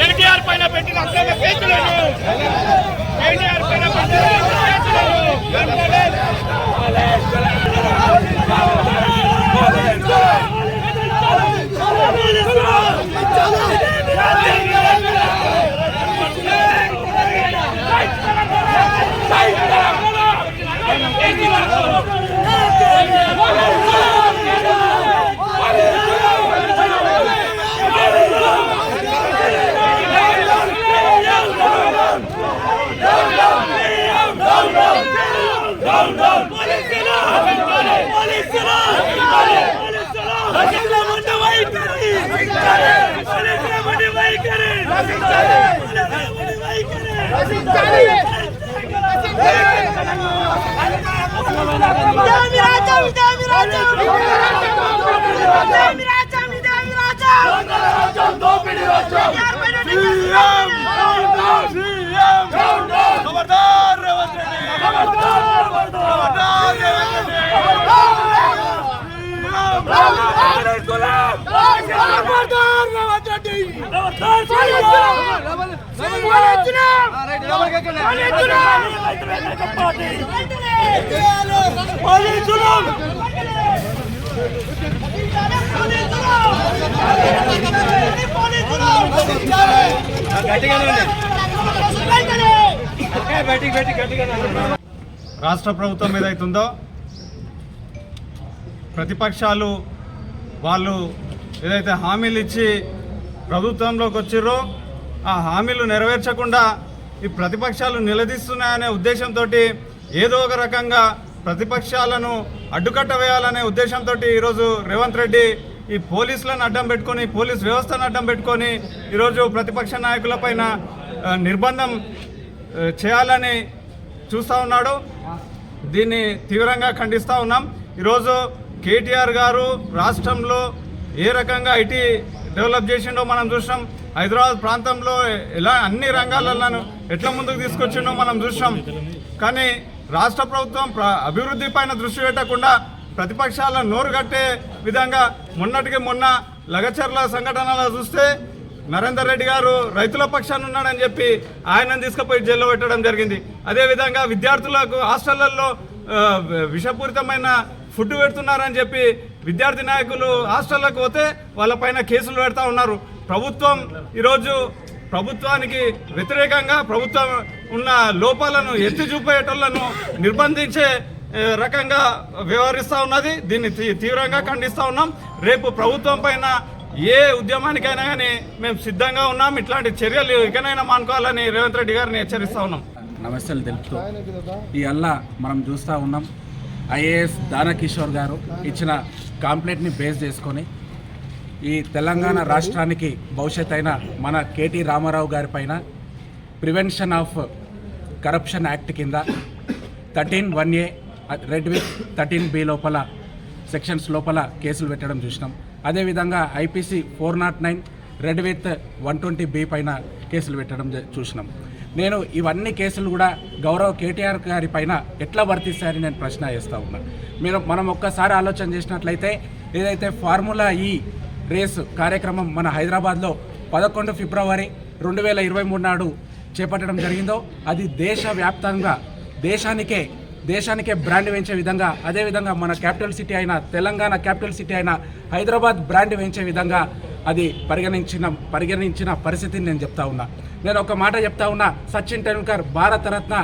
ఎన్టీఆర్ పైన పెట్టిన అక్రమ కేసులను రాష్ట్ర ప్రభుత్వం ఏదైతుందో ప్రతిపక్షాలు వాళ్ళు ఏదైతే హామీలు ఇచ్చి ప్రభుత్వంలోకి వచ్చిర్రో ఆ హామీలు నెరవేర్చకుండా ఈ ప్రతిపక్షాలు నిలదీస్తున్నాయనే ఉద్దేశంతో ఏదో ఒక రకంగా ప్రతిపక్షాలను అడ్డుకట్ట వేయాలనే ఉద్దేశంతో ఈరోజు రేవంత్ రెడ్డి ఈ పోలీసులను అడ్డం పెట్టుకొని పోలీస్ వ్యవస్థను అడ్డం పెట్టుకొని ఈరోజు ప్రతిపక్ష నాయకులపైన నిర్బంధం చేయాలని చూస్తూ ఉన్నాడు. దీన్ని తీవ్రంగా ఖండిస్తూ ఉన్నాం. ఈరోజు కేటీఆర్ గారు రాష్ట్రంలో ఏ రకంగా ఐటీ డెవలప్ చేసిండో మనం చూసాం. హైదరాబాద్ ప్రాంతంలో ఎలా అన్ని రంగాలను ఎట్లా ముందుకు తీసుకొచ్చిండో మనం చూసాం. కానీ రాష్ట్ర ప్రభుత్వం అభివృద్ధి పైన దృష్టి పెట్టకుండా ప్రతిపక్షాల నోరు కట్టే విధంగా మొన్నటికి మొన్న లగచర్ల సంఘటనలో చూస్తే నరేందర్ రెడ్డి గారు రైతుల పక్షాన ఉన్నాడని చెప్పి ఆయనను తీసుకుపోయి జైల్లో పెట్టడం జరిగింది. అదేవిధంగా విద్యార్థులకు హాస్టళ్లలో విషపూరితమైన ఫుడ్ పెడుతున్నారని చెప్పి విద్యార్థి నాయకులు హాస్టళ్లకు పోతే వాళ్ళపైన కేసులు పెడతా ఉన్నారు. ప్రభుత్వం ఈరోజు ప్రభుత్వానికి వ్యతిరేకంగా ప్రభుత్వం ఉన్న లోపాలను ఎత్తి చూపేటోళ్లను నిర్బంధించే రకంగా వ్యవహరిస్తూ ఉన్నది. దీన్ని తీవ్రంగా ఖండిస్తూ ఉన్నాం. రేపు ప్రభుత్వం పైన ఏ ఉద్యమానికైనా కానీ మేము సిద్ధంగా ఉన్నాం. ఇట్లాంటి చర్యలు ఇకనైనా మానుకోవాలని రేవంత్ రెడ్డి గారిని హెచ్చరిస్తూ ఉన్నాం. నమస్తేలు తెలుపుతూ ఈ అల్లా మనం చూస్తూ ఉన్నాం. ఐఏఎస్ దానకిషోర్ గారు ఇచ్చిన కాంప్లైంట్ని బేస్ చేసుకొని ఈ తెలంగాణ రాష్ట్రానికి భవిష్యత్ అయిన మన కేటీ రామారావు గారి పైన ప్రివెన్షన్ ఆఫ్ కరప్షన్ యాక్ట్ కింద 13(1)A రెడ్ విత్ 13(B) లోపల సెక్షన్స్ లోపల కేసులు పెట్టడం చూసినాం. అదేవిధంగా ఐపీసీ 409 రెడ్ విత్ 120(B) పైన కేసులు పెట్టడం చూసినాం. నేను ఇవన్నీ కేసులు కూడా గౌరవ కేటీఆర్ గారి పైన ఎట్లా వర్తిస్తాయని నేను ప్రశ్న వేస్తూ ఉన్నాను. మనం ఒక్కసారి ఆలోచన చేసినట్లయితే ఏదైతే ఫార్ములా ఈ రేస్ కార్యక్రమం మన హైదరాబాద్లో 11 ఫిబ్రవరి 2023 నాడు చేపట్టడం జరిగిందో అది దేశవ్యాప్తంగా దేశానికే బ్రాండ్ వేయించే విధంగా, అదేవిధంగా మన క్యాపిటల్ సిటీ అయిన తెలంగాణ క్యాపిటల్ సిటీ అయిన హైదరాబాద్ బ్రాండ్ వేయించే విధంగా అది పరిగణించిన పరిస్థితిని నేను చెప్తా ఉన్నా. నేను ఒక మాట చెప్తా ఉన్నా, సచిన్ టెండూల్కర్ భారతరత్న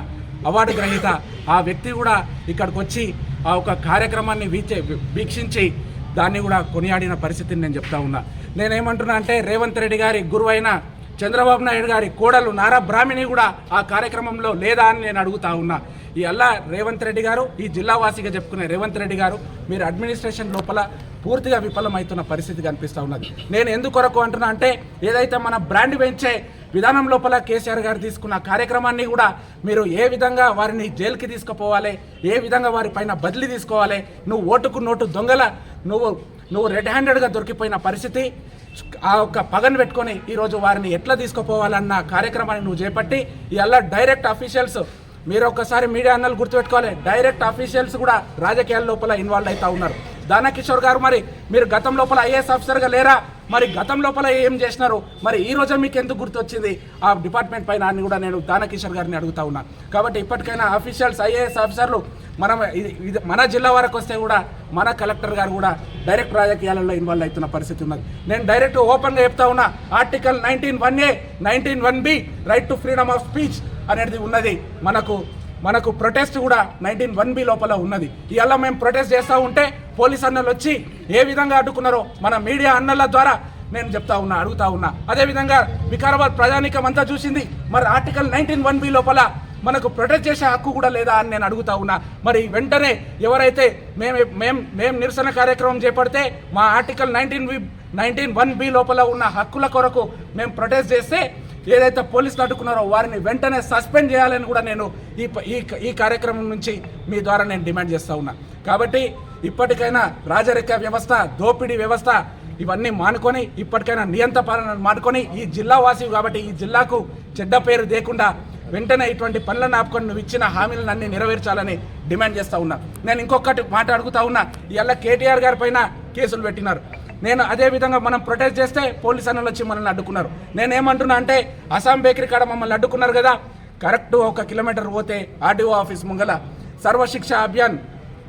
అవార్డు గ్రహీత ఆ వ్యక్తి కూడా ఇక్కడికి వచ్చి ఆ ఒక కార్యక్రమాన్ని వీక్షించి దాన్ని కూడా కొనియాడిన పరిస్థితిని నేను చెప్తా ఉన్నా. నేనేమంటున్నా అంటే రేవంత్ రెడ్డి గారి గురువైన చంద్రబాబు నాయుడు గారి కోడలు నారా బ్రాహ్మణి కూడా ఆ కార్యక్రమంలో లేదా అని నేను అడుగుతా ఉన్నా. ఈ అల్లా రేవంత్ రెడ్డి గారు, ఈ జిల్లావాసిగా చెప్పుకునే రేవంత్ రెడ్డి గారు, మీరు అడ్మినిస్ట్రేషన్ లోపల పూర్తిగా విఫలమవుతున్న పరిస్థితి కనిపిస్తూ ఉన్నది. నేను ఎందుకొరకు అంటున్నా అంటే ఏదైతే మన బ్రాండ్ పెంచే విధానం లోపల కేసీఆర్ గారు తీసుకున్న కార్యక్రమాన్ని కూడా మీరు ఏ విధంగా వారిని జైలుకి తీసుకుపోవాలి, ఏ విధంగా వారి పైన బదిలీ తీసుకోవాలి, నువ్వు ఓటుకు నోటు దొంగల నువ్వు రెడ్ హ్యాండెడ్గా దొరికిపోయిన పరిస్థితి, ఆ ఒక్క పగను పెట్టుకొని ఈరోజు వారిని ఎట్లా తీసుకుపోవాలన్న కార్యక్రమాన్ని నువ్వు చేపట్టి ఇవాళ డైరెక్ట్ అఫీషియల్స్, మీరు ఒక్కసారి మీడియా అన్నలు గుర్తుపెట్టుకోవాలి, డైరెక్ట్ అఫీషియల్స్ కూడా రాజకీయాల లోపల ఇన్వాల్వ్ అవుతూ ఉన్నారు. దానకిషోర్ గారు, మరి మీరు గతం లోపల ఐఏఎస్ ఆఫీసర్గా లేరా? మరి గతం లోపల ఏం చేసినారు? మరి ఈ రోజు మీకు ఎందుకు గుర్తొచ్చింది ఆ డిపార్ట్మెంట్ పైన అని కూడా నేను దానకిషోర్ గారిని అడుగుతా ఉన్నా. కాబట్టి ఇప్పటికైనా అఫీషియల్స్, ఐఏఎస్ ఆఫీసర్లు మన జిల్లా వరకు వస్తే కూడా మన కలెక్టర్ గారు కూడా డైరెక్ట్ రాజకీయాలలో ఇన్వాల్వ్ అవుతున్న పరిస్థితి ఉన్నది. నేను డైరెక్ట్ ఓపెన్గా చెప్తా ఉన్నా, article 19(1)A 19(1)B right to freedom of speech అనేది ఉన్నది. మనకు ప్రొటెస్ట్ కూడా 19(1)B లోపల ఉన్నది. ఇవాళ మేము ప్రొటెస్ట్ చేస్తూ ఉంటే పోలీస్ అన్నలు వచ్చి ఏ విధంగా అడ్డుకున్నారో మన మీడియా అన్నల ద్వారా నేను అడుగుతా ఉన్నా. అదేవిధంగా వికారాబాద్ ప్రజానీకం అంతా చూసింది. మరి ఆర్టికల్ 19(1)B లోపల మనకు ప్రొటెక్ట్ చేసే హక్కు కూడా లేదా అని నేను అడుగుతా ఉన్నా. మరి వెంటనే ఎవరైతే మేము నిరసన కార్యక్రమం చేపడితే మా ఆర్టికల్ 19(1)B లోపల ఉన్న హక్కుల కొరకు మేము ప్రొటెస్ట్ చేస్తే ఏదైతే పోలీసులు అడ్డుకున్నారో వారిని వెంటనే సస్పెండ్ చేయాలని కూడా నేను ఈ కార్యక్రమం నుంచి మీ ద్వారా నేను డిమాండ్ చేస్తూ ఉన్నా. కాబట్టి ఇప్పటికైనా రాజరిక వ్యవస్థ, దోపిడీ వ్యవస్థ ఇవన్నీ మానుకొని ఇప్పటికైనా నియంత పాలన మానుకొని ఈ జిల్లా వాసి కాబట్టి ఈ జిల్లాకు చెడ్డ పేరు లేకుండా వెంటనే ఇటువంటి పనులను ఆపుకొని నువ్వు ఇచ్చిన హామీలను అన్ని నెరవేర్చాలని డిమాండ్ చేస్తూ ఉన్నా. నేను ఇంకొకటి మాట అడుగుతా ఉన్నా, ఇవాళ కేటీఆర్ గారి పైన కేసులు పెట్టినారు. నేను అదేవిధంగా మనం ప్రొటెస్ట్ చేస్తే పోలీస్ అన్నలు వచ్చి మనల్ని అడ్డుకున్నారు. నేనేమంటున్నా అంటే అస్సాం బేకరీ కాడ మమ్మల్ని అడ్డుకున్నారు కదా, కరెక్ట్ 1 కిలోమీటర్ పోతే ఆర్డీఓ ఆఫీస్ ముంగల సర్వశిక్ష అభియాన్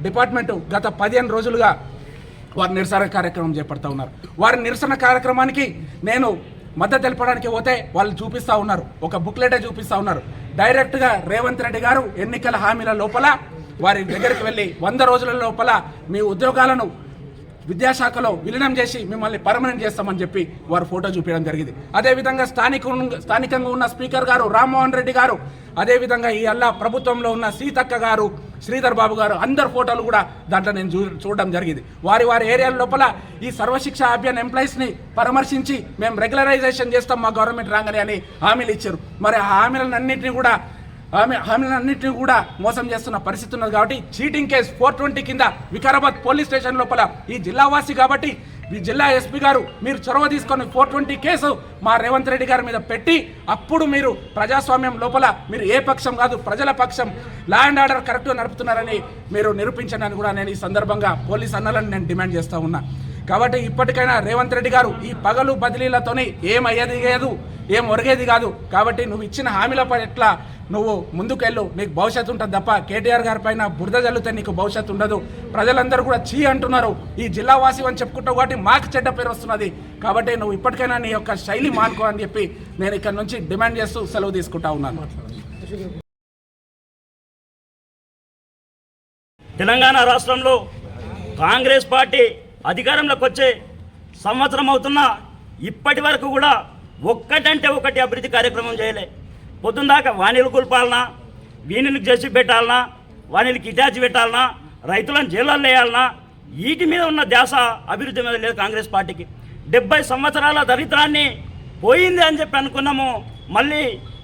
డిపార్ట్మెంటు గత 15 రోజులుగా వారి నిరసన కార్యక్రమం చేపడతా ఉన్నారు. వారి నిరసన కార్యక్రమానికి నేను మద్దతు తెలపడానికి పోతే వాళ్ళు చూపిస్తూ ఉన్నారు, ఒక బుక్లెటే చూపిస్తూ ఉన్నారు. డైరెక్ట్గా రేవంత్ రెడ్డి గారు ఎన్నికల హామీల లోపల వారి దగ్గరికి వెళ్ళి 100 రోజుల లోపల మీ ఉద్యోగాలను విద్యాశాఖలో విలీనం చేసి మిమ్మల్ని పర్మనెంట్ చేస్తామని చెప్పి వారు ఫోటో చూపించడం జరిగింది. అదేవిధంగా స్థానికంగా ఉన్న స్పీకర్ గారు రామ్మోహన్ రెడ్డి గారు, అదేవిధంగా ఈ అల్లా ప్రభుత్వంలో ఉన్న సీతక్క గారు, శ్రీధర్ బాబు గారు అందరు ఫోటోలు కూడా దాంట్లో నేను చూడడం జరిగింది. వారి ఏరియాల లోపల ఈ సర్వశిక్ష అభియాన్ ఎంప్లాయీస్ని పరామర్శించి మేము రెగ్యులరైజేషన్ చేస్తాం మా గవర్నమెంట్ రాగానే అని హామీలు ఇచ్చారు. మరి ఆ హామీలన్నింటినీ కూడా మోసం చేస్తున్న పరిస్థితి ఉన్నది. కాబట్టి చీటింగ్ కేసు 420 కింద వికారాబాద్ పోలీస్ స్టేషన్ లోపల ఈ జిల్లావాసి కాబట్టి ఈ జిల్లా ఎస్పీ గారు మీరు చొరవ తీసుకొని 420 కేసు మా రేవంత్ రెడ్డి గారి మీద పెట్టి అప్పుడు మీరు ప్రజాస్వామ్యం లోపల మీరు ఏ పక్షం కాదు ప్రజల పక్షం, లా అండ్ ఆర్డర్ కరెక్ట్గా నడుపుతున్నారని మీరు నిరూపించడానికి కూడా నేను ఈ సందర్భంగా పోలీస్ అన్నలను నేను డిమాండ్ చేస్తూ ఉన్నా. కాబట్టి ఇప్పటికైనా రేవంత్ రెడ్డి గారు ఈ పగలు బదిలీలతోనే ఏం అయ్యేది లేదు, ఏం ఒరిగేది కాదు. కాబట్టి నువ్వు ఇచ్చిన హామీల పట్ల నువ్వు ముందుకెళ్ళు, నీకు భవిష్యత్తు ఉంటుంది తప్ప కేటీఆర్ గారి పైన బురద జల్లితే నీకు భవిష్యత్తు ఉండదు. ప్రజలందరూ కూడా చీ అంటున్నారు. ఈ జిల్లా వాసి అని చెప్పుకుంటావు కాబట్టి మాకు చెడ్డ పేరు వస్తున్నది. కాబట్టి నువ్వు ఇప్పటికైనా నీ యొక్క శైలి మానుకో అని చెప్పి నేను ఇక్కడ నుంచి డిమాండ్ చేస్తూ సెలవు తీసుకుంటా ఉన్నాను. తెలంగాణ రాష్ట్రంలో కాంగ్రెస్ పార్టీ అధికారంలోకి వచ్చే సంవత్సరం అవుతున్నా ఇప్పటి వరకు కూడా ఒక్కటంటే ఒకటి అభివృద్ధి కార్యక్రమం చేయలే. పొద్దుందాకా వాణిలు కూల్పాలనా, వీణులకు చేసి పెట్టాలనా, వాణిలకి ఇటాచి పెట్టాలనా, రైతులను జైల్లో వేయాలనా, వీటి మీద ఉన్న ధ్యాస అభివృద్ధి మీద లేదు కాంగ్రెస్ పార్టీకి. 70 సంవత్సరాల దరిద్రాన్ని పోయింది అని చెప్పి అనుకున్నాము. మళ్ళీ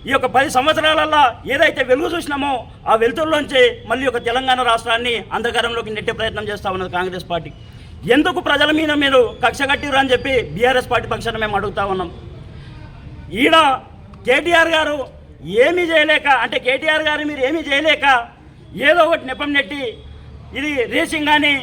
ఈ యొక్క 10 సంవత్సరాలలో ఏదైతే వెలుగు చూసినామో ఆ వెలుతురులోంచి మళ్ళీ ఒక తెలంగాణ రాష్ట్రాన్ని అంధకారంలోకి నెట్టే ప్రయత్నం చేస్తూ ఉన్నది కాంగ్రెస్ పార్టీ. ఎందుకు ప్రజల మీద మీరు కక్ష కట్టిరు అని చెప్పి బీఆర్ఎస్ పార్టీ పక్షాన మేము అడుగుతా ఉన్నాం. ఈడ కేటీఆర్ గారు ఏమీ చేయలేక, అంటే కేటీఆర్ గారు మీరు ఏమీ చేయలేక ఏదో ఒకటి నెపం నెట్టి ఇది రేసింగ్ అని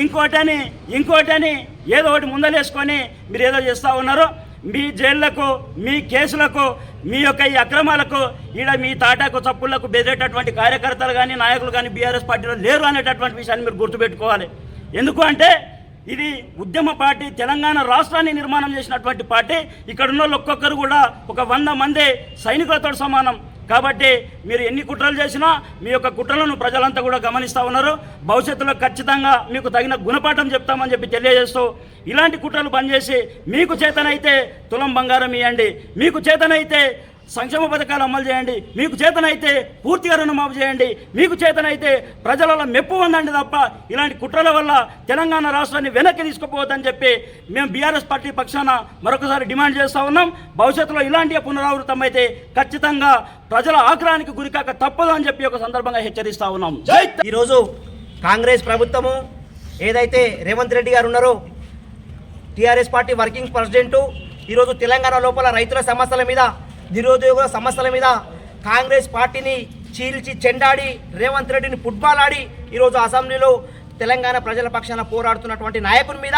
ఇంకోటని ఏదో ఒకటి ముందలేసుకొని మీరు ఏదో చేస్తూ ఉన్నారు. మీ జైళ్లకు, మీ కేసులకు, మీ యొక్క ఈ అక్రమాలకు ఈడ మీ తాటాకు చప్పుళ్లకు బెదిరేటటువంటి కార్యకర్తలు కానీ నాయకులు కానీ బీఆర్ఎస్ పార్టీలో లేరు అనేటటువంటి విషయాన్ని మీరు గుర్తుపెట్టుకోవాలి. ఎందుకు అంటే ఇది ఉద్యమ పార్టీ, తెలంగాణ రాష్ట్రాన్ని నిర్మాణం చేసినటువంటి పార్టీ. ఇక్కడ ఉన్న వాళ్ళు ఒక్కొక్కరు కూడా ఒక 100 మంది సైనికులతో సమానం. కాబట్టి మీరు ఎన్ని కుట్రలు చేసినా మీ యొక్క కుట్రలను ప్రజలంతా కూడా గమనిస్తూ ఉన్నారు. భవిష్యత్తులో ఖచ్చితంగా మీకు తగిన గుణపాఠం చెప్తామని చెప్పి తెలియజేస్తూ ఇలాంటి కుట్రలు బంద్ చేసి మీకు చేతనైతే తులం బంగారం ఇవ్వండి, మీకు చేతనైతే సంక్షేమ పథకాలు అమలు చేయండి, మీకు చేతనైతే పూర్తిగా రుణమాఫీ చేయండి, మీకు చేతనైతే ప్రజలలో మెప్పు ఉందండి తప్ప ఇలాంటి కుట్రల వల్ల తెలంగాణ రాష్ట్రాన్ని వెనక్కి తీసుకుపోవద్దని చెప్పి మేము బీఆర్ఎస్ పార్టీ పక్షాన మరొకసారి డిమాండ్ చేస్తూ ఉన్నాం. భవిష్యత్తులో ఇలాంటి పునరావృతం అయితే ఖచ్చితంగా ప్రజల ఆగ్రహానికి గురికాక తప్పదు అని చెప్పి ఒక సందర్భంగా హెచ్చరిస్తూ ఉన్నాం. ఈరోజు కాంగ్రెస్ ప్రభుత్వము ఏదైతే రేవంత్ రెడ్డి గారు ఉన్నారో, టీఆర్ఎస్ పార్టీ వర్కింగ్ ప్రెసిడెంటు, ఈరోజు తెలంగాణ లోపల రైతుల సమస్యల మీద, నిరుద్యోగుల సమస్యల మీద కాంగ్రెస్ పార్టీని చీల్చి చెండాడి రేవంత్ రెడ్డిని ఫుట్బాల్ ఆడి ఈరోజు అసెంబ్లీలో తెలంగాణ ప్రజల పక్షాన పోరాడుతున్నటువంటి నాయకుని మీద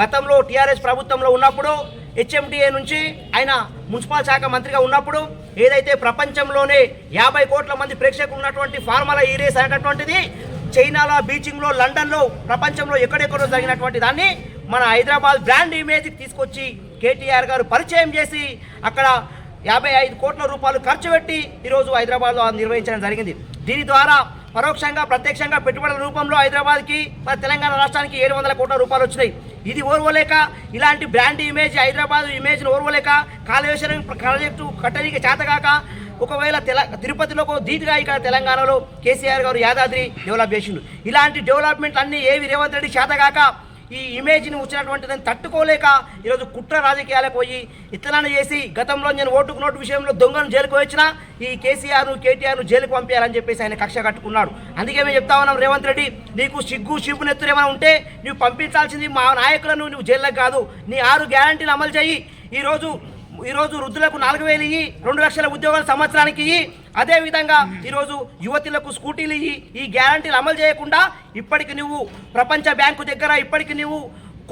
గతంలో టీఆర్ఎస్ ప్రభుత్వంలో ఉన్నప్పుడు హెచ్ఎండిఏ నుంచి ఆయన మున్సిపల్ శాఖ మంత్రిగా ఉన్నప్పుడు ఏదైతే ప్రపంచంలోనే 50 కోట్ల మంది ప్రేక్షకులు ఉన్నటువంటి ఫార్ములా ఈ రేస్ అనేటటువంటిది చైనాలో, బీజింగ్లో, లండన్లో, ప్రపంచంలో ఎక్కడెక్కడో జరిగినటువంటి దాన్ని మన హైదరాబాద్ బ్రాండ్ ఇమేజ్కి తీసుకొచ్చి కేటీఆర్ గారు పరిచయం చేసి అక్కడ 55 కోట్ల రూపాయలు ఖర్చు పెట్టి ఈరోజు హైదరాబాద్లో నిర్వహించడం జరిగింది. దీని ద్వారా పరోక్షంగా ప్రత్యక్షంగా పెట్టుబడుల రూపంలో హైదరాబాద్కి, మన తెలంగాణ రాష్ట్రానికి 700 కోట్ల రూపాయలు వచ్చినాయి. ఇది ఓర్వలేక, ఇలాంటి బ్రాండ్ ఇమేజ్, హైదరాబాద్ ఇమేజ్ని ఓర్వలేక కాళేశ్వరం ప్రాజెక్టు కట్టడానికి చేతగాక ఒకవేళ తిరుపతిలో ధీటుగా ఇక్కడ తెలంగాణలో కేసీఆర్ గారు యాదాద్రి డెవలప్ చేసిండు. ఇలాంటి డెవలప్మెంట్ అన్నీ ఏవి రేవంత్ రెడ్డి చేతగాక ఈ ఇమేజ్ని వచ్చినటువంటిదని తట్టుకోలేక ఈరోజు కుట్ర రాజకీయాలకు పోయి ఇతనాన్ని చేసి గతంలో నేను ఓటుకు నోటు విషయంలో దొంగను జైలుకు వచ్చినా ఈ కేసీఆర్ను, కేటీఆర్ను జైలుకు పంపించాలని చెప్పేసి ఆయన కక్ష కట్టుకున్నాడు. అందుకే మేము చెప్తా ఉన్నాం, రేవంత్ రెడ్డి నీకు సిగ్గు నెత్తురు ఏమైనా ఉంటే నువ్వు పంపించాల్సింది మా నాయకులను నువ్వు జైల్లోకి కాదు, నీ 6 గ్యారంటీలు అమలు చేయి. ఈరోజు వృద్ధులకు 4,000 ఇయ్యి, 2 లక్షల ఉద్యోగాలు సంవత్సరానికి ఇయ్యి. అదేవిధంగా ఈరోజు యువతులకు స్కూటీలు ఇయ్యి. ఈ గ్యారంటీలు అమలు చేయకుండా ఇప్పటికి నువ్వు ప్రపంచ బ్యాంకు దగ్గర ఇప్పటికి నువ్వు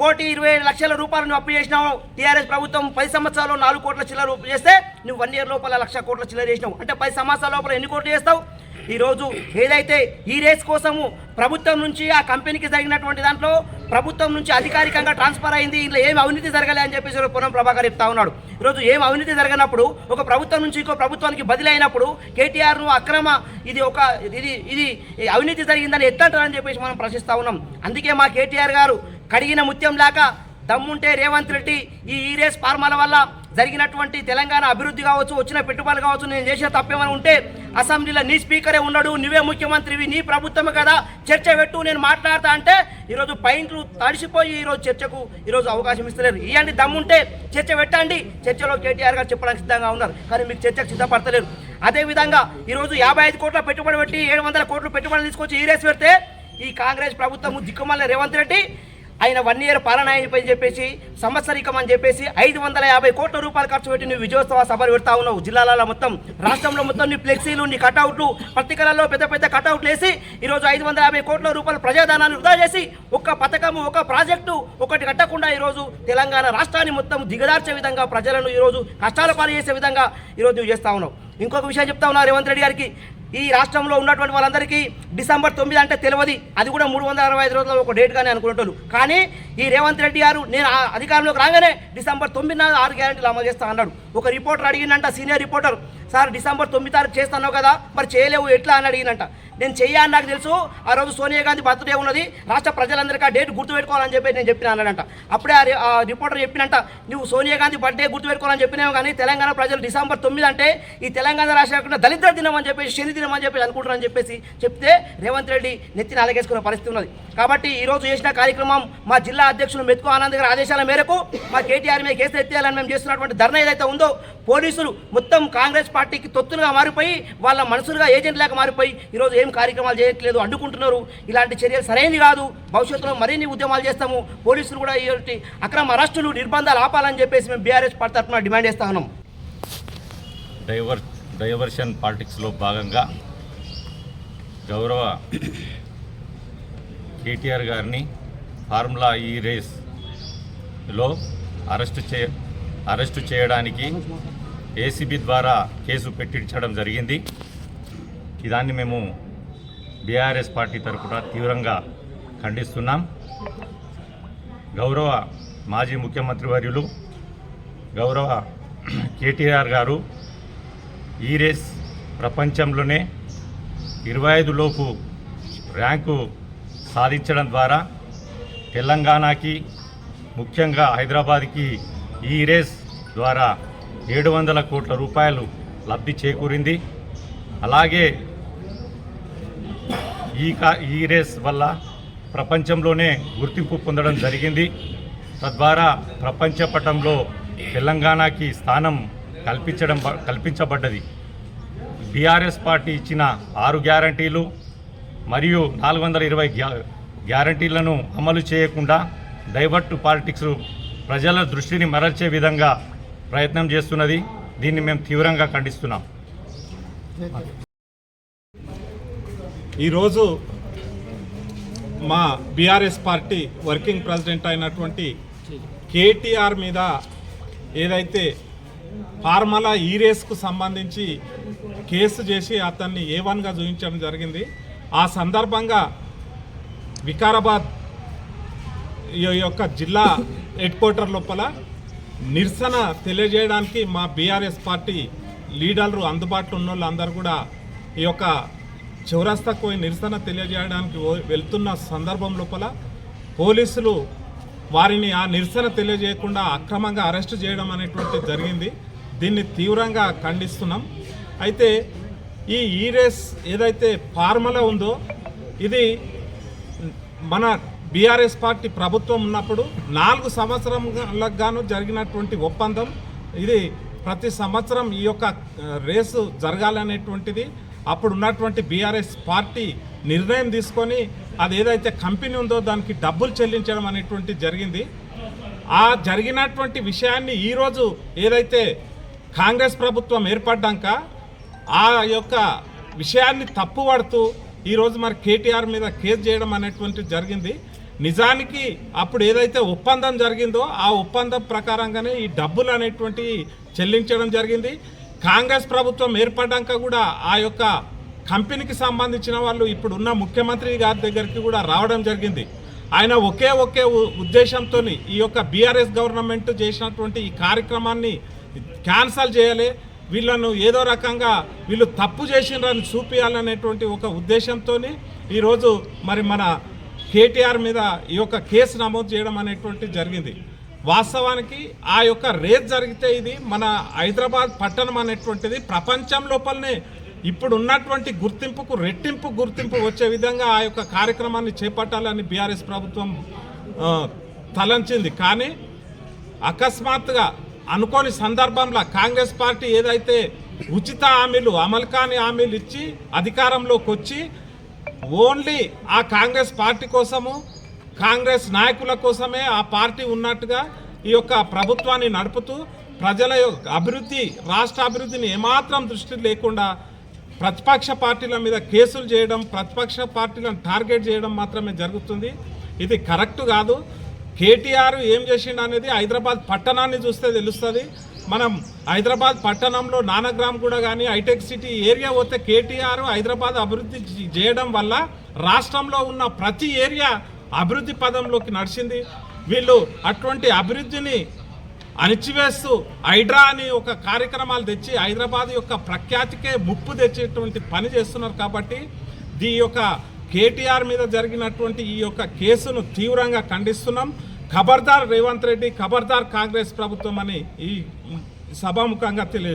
1,20,00,000 రూపాయలు నువ్వు అప్పు చేసినావు. టీఆర్ఎస్ ప్రభుత్వం 10 సంవత్సరాల్లో 4 కోట్ల చిల్లర రూపాయలు చేస్తే నువ్వు 1 ఇయర్ లోపల 1,00,000 కోట్ల చిల్లర చేసినావు. అంటే 10 సంవత్సరాల లోపల ఎన్ని కోట్లు చేస్తావు? ఈరోజు ఏదైతే ఈ రేస్ కోసము ప్రభుత్వం నుంచి ఆ కంపెనీకి జరిగినటువంటి దాంట్లో ప్రభుత్వం నుంచి అధికారికంగా ట్రాన్స్ఫర్ అయింది, ఇంట్లో ఏం అవినీతి జరగలే అని చెప్పేసి పొన్నం ప్రభాకర్ చెప్తా ఉన్నాడు. ఈరోజు ఏం అవినీతి జరగనప్పుడు ఒక ప్రభుత్వం నుంచి ఇంకో ప్రభుత్వానికి బదిలీ అయినప్పుడు కేటీఆర్ను అక్రమ ఇది అవినీతి జరిగిందని ఎత్తంటారని చెప్పేసి మనం ప్రశ్నిస్తూ ఉన్నాం. అందుకే మా కేటీఆర్ గారు కడిగిన ముత్యం లేక దమ్ముంటే రేవంత్ రెడ్డి ఈ రేస్ ఫార్మాల వల్ల జరిగినటువంటి తెలంగాణ అభివృద్ధి కావచ్చు, వచ్చిన పెట్టుబడులు కావచ్చు, నేను చేసిన తప్పేమైనా ఉంటే అసెంబ్లీలో నీ స్పీకరే ఉన్నాడు, నువ్వే ముఖ్యమంత్రివి, నీ ప్రభుత్వమే కదా, చర్చ పెట్టు, నేను మాట్లాడతా అంటే ఈరోజు పాయింట్లు తడిసిపోయి ఈరోజు చర్చకు ఈరోజు అవకాశం ఇస్తలేరు. ఇలాంటి దమ్ముంటే చర్చ పెట్టండి, చర్చలో కేటీఆర్ గారు చెప్పడానికి సిద్ధంగా ఉన్నారు, కానీ మీకు చర్చకు సిద్ధపడతలేరు. అదేవిధంగా ఈరోజు 55 కోట్ల పెట్టుబడి పెట్టి 700 కోట్ల పెట్టుబడులు తీసుకొచ్చి ఈ రేస్ పెడితే ఈ కాంగ్రెస్ ప్రభుత్వం దిక్కుమల్ల రేవంత్ రెడ్డి ఆయన 1 ఇయర్ పాలన అయిపోయి చెప్పేసి సంవత్సరికం అని చెప్పేసి 550 కోట్ల రూపాయలు ఖర్చు పెట్టి నువ్వు విజయోత్సవ సభలు పెడతా ఉన్నావు. జిల్లాలలో మొత్తం, రాష్ట్రంలో మొత్తం నీ ఫ్లెక్సీలు, నీ కటౌట్లు, పత్రికలలో పెద్ద కటౌట్లు వేసి ఈరోజు 550 కోట్ల రూపాయల ప్రజాధనాన్ని వృధా చేసి ఒక్క పథకము, ఒక ప్రాజెక్టు ఒకటి కట్టకుండా ఈరోజు తెలంగాణ రాష్ట్రాన్ని మొత్తం దిగదార్చే విధంగా ప్రజలను ఈరోజు కష్టాల పాలు చేసే విధంగా ఈరోజు నువ్వు చేస్తా ఉన్నావు. ఇంకొక విషయం చెప్తా ఉన్నా రేవంత్ రెడ్డి గారికి, ఈ రాష్ట్రంలో ఉన్నటువంటి వాళ్ళందరికీ డిసెంబర్ 9 అంటే తెలియదు, అది కూడా 365 రోజుల్లో ఒక డేట్ కానీ అనుకునేటోళ్ళు. కానీ ఈ రేవంత్ రెడ్డి గారు నేను అధికారంలోకి రాగానే డిసెంబర్ 9 6 గ్యారెంటీలు అమలు చేస్తా అన్నాడు. ఒక రిపోర్టర్ అడిగిందంట, సీనియర్ రిపోర్టర్, సార్ డిసెంబర్ 9 తారీఖు చేస్తున్నావు కదా, మరి చేయలేవు ఎట్లా అని అడిగినంట. నేను చెయ్యాలని నాకు తెలుసు, ఆ రోజు సోనియా గాంధీ బర్త్డే ఉన్నది, రాష్ట్ర ప్రజలందరికీ ఆ డేట్ గుర్తుపెట్టుకోవాలని చెప్పి నేను చెప్పిన అన్నాడంట. అప్పుడే ఆ రిపోర్టర్ చెప్పినంట, నువ్వు సోనియా గాంధీ బర్త్డే గుర్తుపెట్టుకోవాలని చెప్పినావు, కానీ తెలంగాణ ప్రజలు డిసెంబర్ 9 అంటే ఈ తెలంగాణ రాష్ట్ర దళిత దినం అని చెప్పేసి, శని దినం అని చెప్పేసి అనుకుంటారని చెప్పేసి చెప్తే రేవంత్ రెడ్డి నెత్తిని అలగేసుకునే పరిస్థితి ఉన్నది. కాబట్టి ఈరోజు చేసిన కార్యక్రమం మా జిల్లా అధ్యక్షులు మెతుకు ఆనంద్ గారి ఆదేశాల మేరకు మా కేటీఆర్ మీద కేసులు ఎత్తేయాలని మేము చేస్తున్నటువంటి ధర్నా ఏదైతే ఉందో, పోలీసులు మొత్తం కాంగ్రెస్ పార్టీకి తొత్తులుగా మారిపోయి వాళ్ళ మనసులుగా ఏజెంట్లాగా మారిపోయి ఈరోజు ఏం కార్యక్రమాలు చేయట్లేదు, అడ్డుకుంటున్నారు. ఇలాంటి చర్యలు సరైనది కాదు, భవిష్యత్తులో మరిన్ని ఉద్యమాలు చేస్తాము. పోలీసులు కూడా ఈ అక్రమ అరెస్టులు నిర్బంధాలు ఆపాలని చెప్పేసి మేము బీఆర్ఎస్ పార్టీ తరఫున డిమాండ్ చేస్తా ఉన్నాం. డైవర్షన్ పాలిటిక్స్లో భాగంగా గౌరవ కేటీఆర్ గారిని ఫార్ములా ఈ రేస్లో అరెస్టు చేయడానికి ఏసీబీ ద్వారా కేసు పెట్టించడం జరిగింది. దాన్ని మేము బీఆర్ఎస్ పార్టీ తరఫున తీవ్రంగా ఖండిస్తున్నాం. గౌరవ మాజీ ముఖ్యమంత్రి వర్యులు గౌరవ కేటీఆర్ గారు ఈ రేస్ ప్రపంచంలోనే 25 లోపు ర్యాంకు సాధించడం ద్వారా తెలంగాణకి, ముఖ్యంగా హైదరాబాద్కి ఈ రేస్ ద్వారా 700 కోట్ల రూపాయలు లబ్ధి చేకూరింది. అలాగే ఈ రేస్ వల్ల ప్రపంచంలోనే గుర్తింపు పొందడం జరిగింది. తద్వారా ప్రపంచ పటంలో తెలంగాణకి స్థానం కల్పించబడ్డది. బీఆర్ఎస్ పార్టీ ఇచ్చిన 6 గ్యారంటీలు మరియు 420 గ్యారంటీలను అమలు చేయకుండా డైవర్ట్ పాలిటిక్స్ ప్రజల దృష్టిని మరల్చే విధంగా ప్రయత్నం చేస్తున్నది. దీన్ని మేము తీవ్రంగా ఖండిస్తున్నాం. ఈరోజు మా బీఆర్ఎస్ పార్టీ వర్కింగ్ ప్రెసిడెంట్ అయినటువంటి కేటీఆర్ మీద ఏదైతే ఫార్ములా ఈ రేస్కు సంబంధించి కేసు చేసి అతన్ని A1గా చూపించడం జరిగింది. ఆ సందర్భంగా వికారాబాద్ ఈ యొక్క జిల్లా హెడ్ క్వార్టర్ లోపల నిరసన తెలియజేయడానికి మా బీఆర్ఎస్ పార్టీ లీడర్లు అందుబాటులో ఉన్న వాళ్ళందరూ కూడా ఈ యొక్క చౌరస్తాకు పోయి నిరసన తెలియజేయడానికి వెళ్తున్న సందర్భం లోపల పోలీసులు వారిని ఆ నిరసన తెలియజేయకుండా అక్రమంగా అరెస్టు చేయడం అనేటువంటి జరిగింది. దీన్ని తీవ్రంగా ఖండిస్తున్నాం. అయితే ఈ రేస్ ఏదైతే ఫార్ములా ఉందో ఇది మన బీఆర్ఎస్ పార్టీ ప్రభుత్వం ఉన్నప్పుడు 4 సంవత్సరాలకు గాను జరిగినటువంటి ఒప్పందం. ఇది ప్రతి సంవత్సరం ఈ యొక్క రేసు జరగాలనేటువంటిది అప్పుడు ఉన్నటువంటి బీఆర్ఎస్ పార్టీ నిర్ణయం తీసుకొని అది ఏదైతే కంపెనీ ఉందో దానికి డబ్బులు చెల్లించడం అనేటువంటి జరిగింది. ఆ జరిగినటువంటి విషయాన్ని ఈరోజు ఏదైతే కాంగ్రెస్ ప్రభుత్వం ఏర్పడ్డాక ఆ యొక్క విషయాన్ని తప్పుపడుతూ ఈరోజు మరి కేటీఆర్ మీద కేసు చేయడం అనేటువంటిది జరిగింది. నిజానికి అప్పుడు ఏదైతే ఒప్పందం జరిగిందో ఆ ఒప్పందం ప్రకారంగానే ఈ డబ్బులు అనేటువంటివి చెల్లించడం జరిగింది. కాంగ్రెస్ ప్రభుత్వం ఏర్పడ్డాక కూడా ఆ యొక్క కంపెనీకి సంబంధించిన వాళ్ళు ఇప్పుడున్న ముఖ్యమంత్రి గారి దగ్గరికి కూడా రావడం జరిగింది. ఆయన ఒకే ఉద్దేశంతో ఈ యొక్క బీఆర్ఎస్ గవర్నమెంట్ చేసినటువంటి ఈ కార్యక్రమాన్ని క్యాన్సల్ చేయాలి, వీళ్ళను ఏదో రకంగా వీళ్ళు తప్పు చేసినారని చూపించాలనేటువంటి ఒక ఉద్దేశంతో ఈరోజు మరి మన కేటీఆర్ మీద ఈ యొక్క కేసు నమోదు చేయడం అనేటువంటి జరిగింది. వాస్తవానికి ఆ యొక్క రేస్ జరిగితే ఇది మన హైదరాబాద్ పట్టణం అనేటువంటిది ప్రపంచం లోపలనే ఇప్పుడు ఉన్నటువంటి గుర్తింపుకు రెట్టింపు గుర్తింపు వచ్చే విధంగా ఆ యొక్క కార్యక్రమాన్ని చేపట్టాలని బీఆర్ఎస్ ప్రభుత్వం తలంచింది. కానీ అకస్మాత్తుగా అనుకోని సందర్భంలో కాంగ్రెస్ పార్టీ ఏదైతే ఉచిత హామీలు అమలు కాని హామీలు ఇచ్చి అధికారంలోకి వచ్చి ఓన్లీ ఆ కాంగ్రెస్ పార్టీ కోసము కాంగ్రెస్ నాయకుల కోసమే ఆ పార్టీ ఉన్నట్టుగా ఈ యొక్క ప్రభుత్వాన్ని నడుపుతూ ప్రజల అభివృద్ధి రాష్ట్ర అభివృద్ధిని ఏమాత్రం దృష్టి లేకుండా ప్రతిపక్ష పార్టీల మీద కేసులు చేయడం, ప్రతిపక్ష పార్టీలను టార్గెట్ చేయడం మాత్రమే జరుగుతుంది. ఇది కరెక్ట్ కాదు. కేటీఆర్ ఏం చేసిండు అనేది హైదరాబాద్ పట్టణాన్ని చూస్తే తెలుస్తుంది. మనం హైదరాబాద్ పట్టణంలో నానగ్రామ్ కూడా కానీ హైటెక్ సిటీ ఏరియా పోతే కేటీఆర్ హైదరాబాద్ అభివృద్ధి చేయడం వల్ల రాష్ట్రంలో ఉన్న ప్రతి ఏరియా అభివృద్ధి పదంలోకి నడిచింది. వీళ్ళు అటువంటి అభివృద్ధిని అణిచివేస్తూ హైడ్రా అని ఒక కార్యక్రమాలు తెచ్చి హైదరాబాద్ యొక్క ప్రఖ్యాతికే ముప్పు తెచ్చేటువంటి పని చేస్తున్నారు. కాబట్టి ఈ యొక్క కేటీఆర్ మీద జరిగినటువంటి ఈ యొక్క కేసును తీవ్రంగా ఖండిస్తున్నాం. ఖబర్దార్ రేవంత్ రెడ్డి, ఖబర్దార్ కాంగ్రెస్ ప్రభుత్వం అని ఈ సభాముఖంగా తెలియదు.